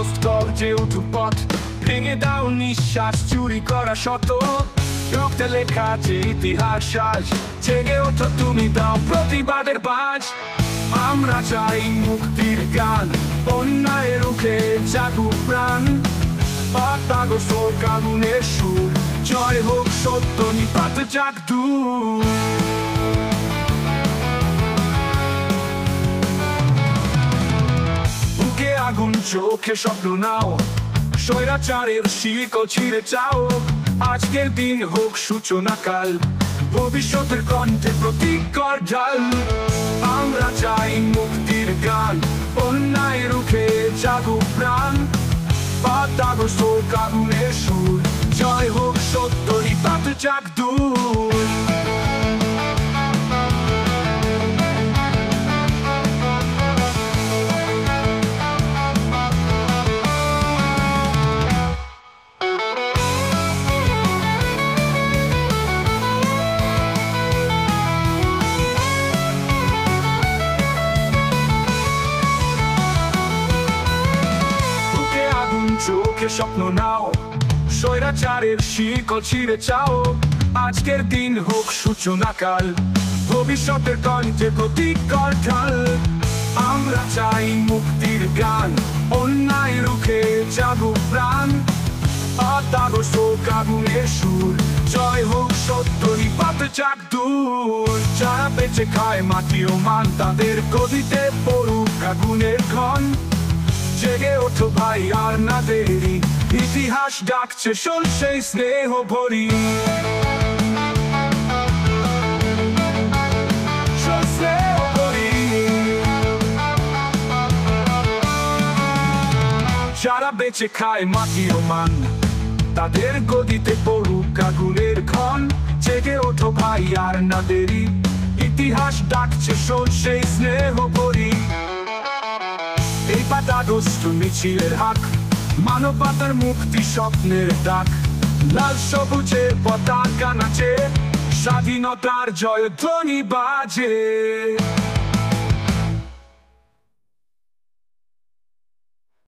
স্তর যে উঠু পথ ভেঙে দাও নিঃশ্বাস চুরি করা শত রক্তে লেখা যে ইতিহাস আজ জেগে ওঠো তুমি দাও প্রতিবাদের বাজ আমরা চাই মুক্তির গান অন্যায় রুখে জাগুক প্রাণ পাতাগো কানুনের সুর জয় হোক সত্য নিপাত যাক দূর বুকে আগুন চোখে স্বপ্ন নাও স্বৈরাচারের শিকল ছিঁড়ে চাও আজকের দিন হোক সূচনা কাল ভবিষ্যতের কণ্ঠে প্রতিজ্ঞার ঢাল আমরা চাই মুক্তির গান অন্যায় রুখে জাগুক প্রাণ পাতাগো কানুনের সুর জয় হোক সত্য নিপাত যাক দূর চোখে স্বপ্ন নাও স্বৈরাচারের শিকল ছিঁড়ে চাও আজকের দিন হোক সূচনা কাল ভবিষ্যতের কণ্ঠে প্রতিজ্ঞার ঢাল আমরা চাই মুক্তির গান অন্যায় রুখে জাগুক প্রাণ পাতাগো কানুনের সুর জয় হোক সত্য নিপাত যাক দূর যারা বেঁচে খায় মাটি ও মান তাদের গদিতে পড়ুক আগুনের ক্ষণ জেগে ওঠো ভাই আর না দেরি ইতিহাস ডাকছে শোন সেই স্নেহ ভরি যারা বেঁচে খায় মাটি ও মান তাদের গদিতে পড়ুক আগুনের ক্ষণ জেগে ওঠো ভাই আর না দেরি ইতিহাস ডাকছে শোন সেই স্নেহ ভরি এই পাতা দুষ্টু মিছিলের হাক মানবতার মুক্তি স্বপ্নের ডাক লাল সবুজের পতাকা নাচে স্বাধীনতার জয়ধ্বনি বাজে